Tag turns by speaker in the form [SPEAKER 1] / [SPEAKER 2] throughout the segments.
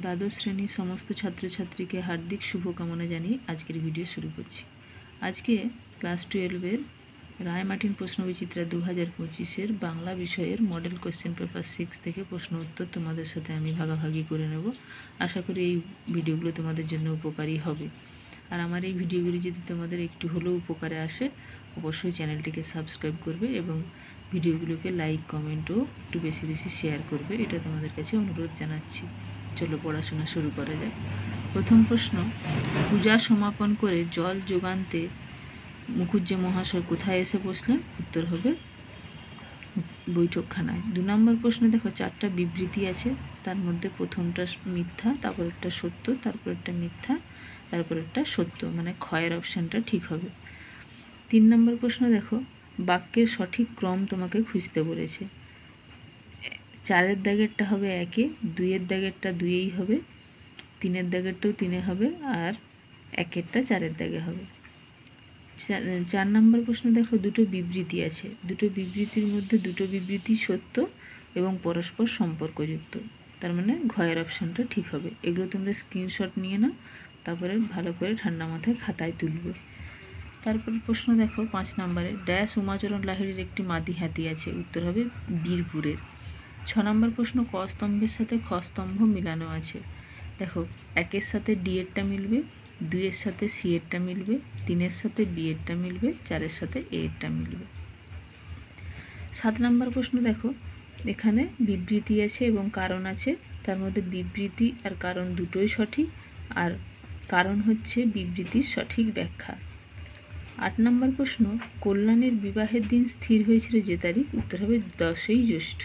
[SPEAKER 1] দ্বাদশ শ্রেণীর সমস্ত ছাত্রছাত্রীকে হার্দিক শুভকামনা জানিয়ে আজকের ভিডিও শুরু করছি। আজকে ক্লাস 12-এর রায়মার্টিন প্রশ্নবিচিত্রা 2025-এর বাংলা বিষয়ের মডেল কোশ্চেন পেপার 6 থেকে প্রশ্ন উত্তর তোমাদের সাথে আমি ভাগাভাগি করে নেব। আশা করি এই ভিডিওগুলো তোমাদের জন্য উপকারী হবে। আর আমার এই ভিডিওগুলি যদি তোমাদের একটু হলেও উপকারে আসে, অবশ্যই চ্যানেলটিকে সাবস্ক্রাইব করবে এবং ভিডিওগুলোকে লাইক কমেন্ট ও একটু বেশি বেশি শেয়ার করবে, এটা তোমাদের কাছে অনুরোধ জানাচ্ছি। চলো পড়াশোনা শুরু করা যাক। প্রথম প্রশ্ন, পূজা সমাপন করে জল যোগানতে মুখুজ্জে মহাশয় কোথায় এসে বসলেন? উত্তর হবে বৈঠকখানায়। 2 নম্বর প্রশ্নে দেখো 4টা বিবৃতি আছে, তার মধ্যে প্রথমটা মিথ্যা, তারপর একটা সত্য, তারপর একটা মিথ্যা, তারপর একটা সত্য, মানে ক্ষয়ের অপশানটা ঠিক হবে। 3 নম্বর প্রশ্ন দেখো, বাক্যের সঠিক ক্রম তোমাকে খুঁজতে বলেছে। 4-এর দাগেরটা হবে 1-এ, 2-এর দাগেরটা 2-এই হবে, 3-এর দাগেরটাও 3-এ হবে, আর 1-এরটা 4-এর দাগে হবে। 4 নম্বর প্রশ্ন দেখো, দুটো বিবৃতি আছে, দুটো বিবৃতির মধ্যে দুটো বিবৃতি সত্য এবং পরস্পর সম্পর্কযুক্ত, তার মানে ঘয়ের অপশানটা ঠিক হবে। এগুলো তোমরা স্ক্রিনশট নিয়ে নাও, তারপরে ভালো করে ঠান্ডা মাথায় খাতায় তুলবে। তারপর প্রশ্ন দেখো 5 নম্বরে, ড্যাশ উমাচরণ লাহিড়ীর একটি মাদি হাতি আছে, উত্তর হবে বীরপুরের। 6 নম্বর প্রশ্ন, ক স্তম্ভের সাথে খ স্তম্ভ মিলানো আছে। দেখো 1-এর সাথে ডি-এরটা মিলবে, 2-এর সাথে সি-এরটা মিলবে, 3-এর সাথে বি-এরটা মিলবে, 4-এর সাথে এ-এরটা মিলবে। 7 নম্বর প্রশ্ন দেখো, এখানে বিবৃতি আছে এবং কারণ আছে, তার মধ্যে বিবৃতি আর কারণ দুটোই সঠিক, আর কারণ হচ্ছে বিবৃতির সঠিক ব্যাখ্যা। 8 নম্বর প্রশ্ন, কল্যাণীর বিবাহের দিন স্থির হয়েছিল যে তারিখ, উত্তর হবে 10ই জ্যৈষ্ঠ।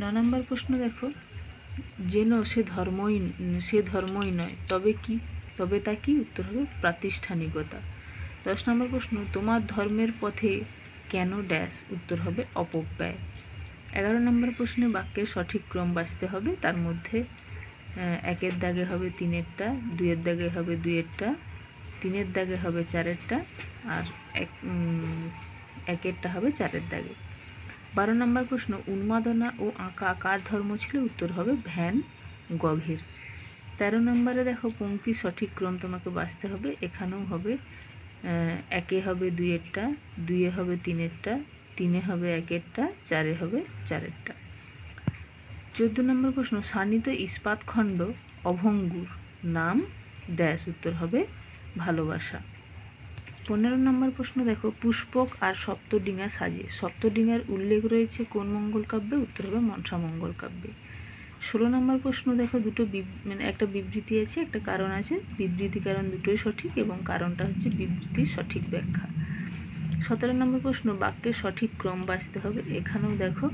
[SPEAKER 1] 9 নম্বর প্রশ্ন দেখো, যেন সে ধর্মই নয়, তবে তা কি, উত্তর হবে প্রাতিষ্ঠানিকতা। 10 নম্বর প্রশ্ন, তোমার ধর্মের পথে কেন ড্যাশ, উত্তর হবে অপব্যয়। 11 নম্বর প্রশ্নে বাক্যের সঠিক ক্রম বাছতে হবে, তার মধ্যে 1-এর দাগে হবে 3-এরটা, 2-এর দাগে হবে 2-এরটা, 3-এর দাগে হবে 4-এরটা, আর 1-এরটা হবে 4-এর দাগে। 12 নম্বর প্রশ্ন, উন্মাদনা ও আঁকা কার ধর্ম ছিল, উত্তর হবে ভ্যান গঘের। 13 নম্বরে দেখো পংক্তির সঠিক ক্রম তোমাকে বাছতে হবে, এখানেও হবে 1-এ হবে 2-এরটা, 2-এ হবে 3-এরটা, 3-এ হবে 1-এরটা, 4-এ হবে 4-এরটা। 14 নম্বর প্রশ্ন, সানিত ইস্পাত খণ্ড অভঙ্গুর নাম ড্যাশ, উত্তর হবে ভালোবাসা। 15 নম্বর প্রশ্ন দেখো, পুষ্পক আর সপ্তডিঙা সাজে, সপ্তডিঙার উল্লেখ রয়েছে কোন মঙ্গল কাব্যে, উত্তর হবে মনসা মঙ্গল কাব্যে। 16 নম্বর প্রশ্ন দেখো, একটা বিবৃতি আছে, একটা কারণ আছে, বিবৃতি কারণ দুটোই সঠিক এবং কারণটা হচ্ছে বিবৃতির সঠিক ব্যাখ্যা। 17 নম্বর প্রশ্ন, বাক্যের সঠিক ক্রম বাছতে হবে, এখানেও দেখো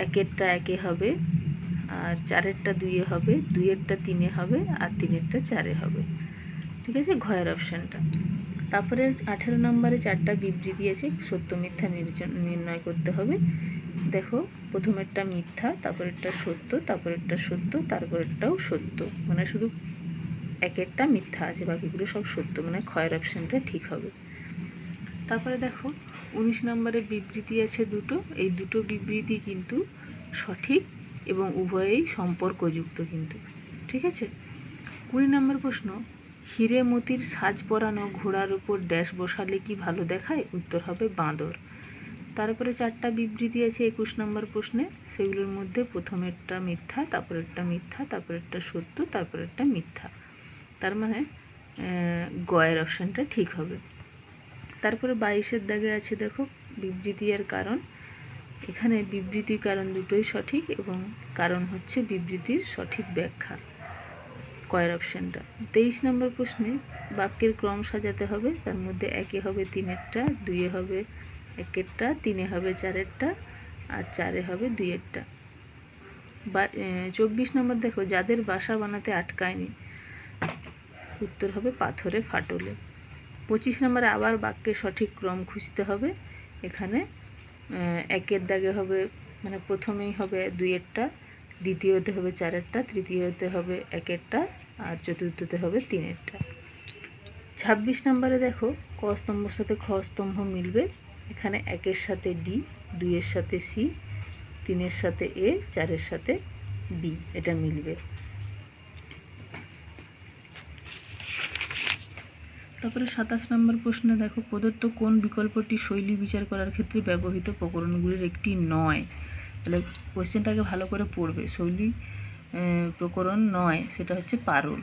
[SPEAKER 1] 1-এরটা 1-এ হবে, আর 4-এরটা 2-এ হবে, 2-এরটা 3-এ হবে, আর 3-এরটা 4-এ হবে, ঠিক আছে, ঘয়ের অপশানটা। তারপরে 18 নম্বরে 4টা বিবৃতি আছে, সত্য মিথ্যা নির্ণয় করতে হবে। দেখো প্রথমেরটা মিথ্যা, তারপরেরটা সত্য, তারপরেরটা সত্য, তারপরেরটাও সত্য, মানে শুধু 1-এরটা মিথ্যা আছে, বাকিগুলো সব সত্য, মানে ক্ষয়ের অপশানটা ঠিক হবে। তারপরে দেখো 19 নম্বরে বিবৃতি আছে দুটো, এই দুটো বিবৃতি কিন্তু সঠিক এবং উভয়েই সম্পর্কযুক্ত কিন্তু, ঠিক আছে। 20 নম্বর প্রশ্ন, হিরে মতির সাজ পরানো ঘোড়ার উপর ড্যাশ বসালে কি ভালো দেখায়, উত্তর হবে বাঁদর। তারপরে 4টা বিবৃতি আছে 21 নম্বর প্রশ্নে, সেগুলোর মধ্যে প্রথমেরটা মিথ্যা, তারপরেরটা মিথ্যা, তারপরেরটা সত্য, তারপরেরটা মিথ্যা, তার মানে গয়ের অপশানটা ঠিক হবে। তারপরে 22-এর দাগে আছে দেখো বিবৃতি আর কারণ, এখানে বিবৃতি কারণ দুটোই সঠিক এবং কারণ হচ্ছে বিবৃতির সঠিক ব্যাখ্যা, কয়ের অপশানটা। 23 নম্বর প্রশ্নে বাক্যের ক্রম সাজাতে হবে, তার মধ্যে 1-এ হবে 3-এরটা, 2-এ হবে 1-এরটা, 3-এ হবে 4-এরটা, আর 4-এ হবে 2-এরটা। 24 নম্বর দেখো, যাদের বাসা বানাতে আটকায়নি, উত্তর হবে পাথরে ফাটলে। 25 নম্বরে আবার বাক্যের সঠিক ক্রম খুঁজতে হবে, এখানে 1-এর দাগে হবে, মানে প্রথমেই হবে 2-এরটা, দ্বিতীয়তে হবে 4-এরটা, তৃতীয়তে হবে 1-এরটা, আর চতুর্থতে হবে 3-এরটা। 26 নম্বরে দেখো ক স্তম্ভের সাথে খ স্তম্ভ মিলবে, এখানে 1-এর সাথে ডি, 2-এর সাথে সি, 3-এর সাথে এ, 4-এর সাথে বি, এটা মিলবে। তারপরে 27 নম্বর প্রশ্নে দেখো, প্রদত্ত কোন বিকল্পটি শৈলী বিচার করার ক্ষেত্রে ব্যবহৃত প্রকরণগুলির একটি নয়। তাহলে কোয়েশ্চেনটাকে ভালো করে পড়বে। শৈলী প্রকরণ নয়, সেটা হচ্ছে পারোল।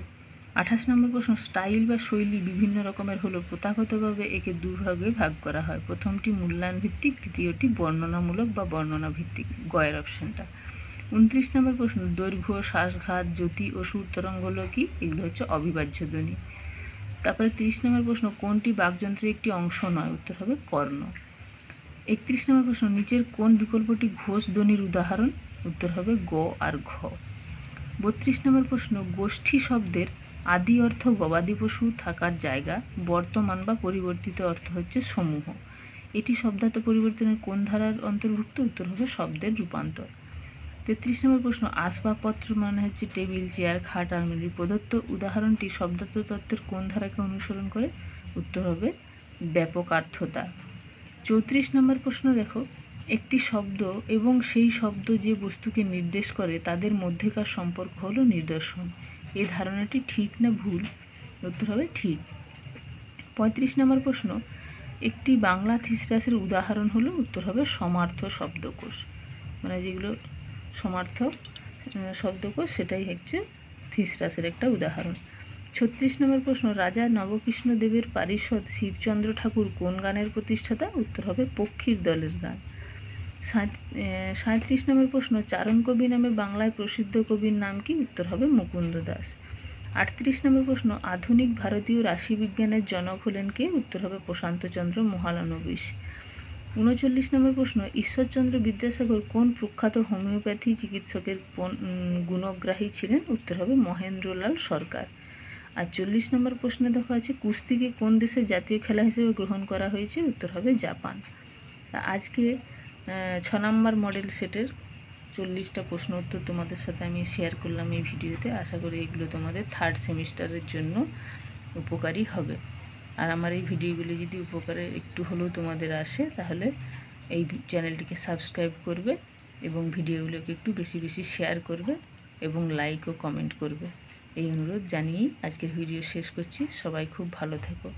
[SPEAKER 1] 28 নম্বর প্রশ্ন, স্টাইল বা শৈলী বিভিন্ন রকমের হলো প্রথাগতভাবে একে দুভাগে ভাগ করা হয়। প্রথমটি মূল্যায়ন ভিত্তিক, দ্বিতীয়টি বর্ণনামূলক বা বর্ণনা ভিত্তিক। গয়ের অপশানটা। 29 নম্বর প্রশ্ন, দৈর্ঘ্য, শ্বাসঘাত, জ্যোতি ও সুর তরঙ্গ হলো কি? এগুলো হচ্ছে অবিভাজ্য ধ্বনি। তারপরে 30 নম্বর প্রশ্ন, কোনটি বাকযন্ত্রের একটি অংশ নয়? উত্তর হবে কর্ণ। 31 নম্বর প্রশ্ন, নিচের কোন বিকল্পটি ঘোষ ধ্বনির উদাহরণ? উত্তর হবে গ আর ঘ। 32 নম্বর প্রশ্ন, গোষ্ঠী শব্দের আদি অর্থ গবাদি পশু থাকার জায়গা, বর্তমান বা পরিবর্তিত অর্থ হচ্ছে সমূহ। এটি শব্দার্থ পরিবর্তনের কোন ধারার অন্তর্ভুক্ত? উত্তর হবে শব্দের রূপান্তর। 33 নম্বর প্রশ্ন, আসবাবপত্র মানে হচ্ছে টেবিল, চেয়ার, খাট, আলমারি। প্রদত্ত উদাহরণটি শব্দার্থ তত্ত্বের কোন ধারাকে অনুসরণ করে? উত্তর হবে ব্যাপকার্থতা। 34 নম্বর প্রশ্ন দেখো, একটি শব্দ এবং সেই শব্দ যে বস্তুকে নির্দেশ করে তাদের মধ্যেকার সম্পর্ক হলো নিদর্শন। এই ধারণাটি ঠিক না ভুল? উত্তর হবে ঠিক। 35 নম্বর প্রশ্ন, একটি বাংলা থিসরাসের উদাহরণ হলো? উত্তর হবে সমার্থ শব্দকোষ। মানে যেগুলো সমার্থক শব্দকোষ, সেটাই হচ্ছে থিসরাসের একটা উদাহরণ। 36 নম্বর প্রশ্ন, রাজা নবকৃষ্ণ দেবের পারিষদ শিবচন্দ্র ঠাকুর কোন গানের প্রতিষ্ঠাতা? উত্তর হবে পক্ষীর দলের গান। 37 নম্বর প্রশ্ন, চারণ কবি নামে বাংলায় প্রসিদ্ধ কবির নাম কি? উত্তর হবে মুকুন্দ দাস। 38 নম্বর প্রশ্ন, আধুনিক ভারতীয় রাশিবিজ্ঞানের জনক হলেন কে? উত্তর হবে প্রশান্তচন্দ্র মহালানবিশ। 39 নম্বর প্রশ্ন, ঈশ্বরচন্দ্র বিদ্যাসাগর কোন প্রখ্যাত হোমিওপ্যাথি চিকিৎসকের গুণগ্রাহী ছিলেন? উত্তর হবে মহেন্দ্রলাল সরকার। আর 40 নম্বর প্রশ্নে দেখা আছে, কুস্তিকে কোন দেশের জাতীয় খেলা হিসেবে গ্রহণ করা হয়েছে? উত্তর হবে জাপান। আজকে 6 নম্বর মডেল সেটের 40টা প্রশ্ন উত্তর তোমাদের সাথে আমি শেয়ার করলাম এই ভিডিওতে। আশা করি এগুলো তোমাদের 3rd সেমিস্টারের জন্য উপকারী হবে। আর আমার এই ভিডিওগুলি যদি উপকারে একটু হলেও তোমাদের আসে, তাহলে এই চ্যানেলটিকে সাবস্ক্রাইব করবে এবং ভিডিওগুলোকে একটু বেশি বেশি শেয়ার করবে এবং লাইক ও কমেন্ট করবে। এই অনুরোধ জানিয়েই আজকের ভিডিও শেষ করছি। সবাই খুব ভালো থেকো।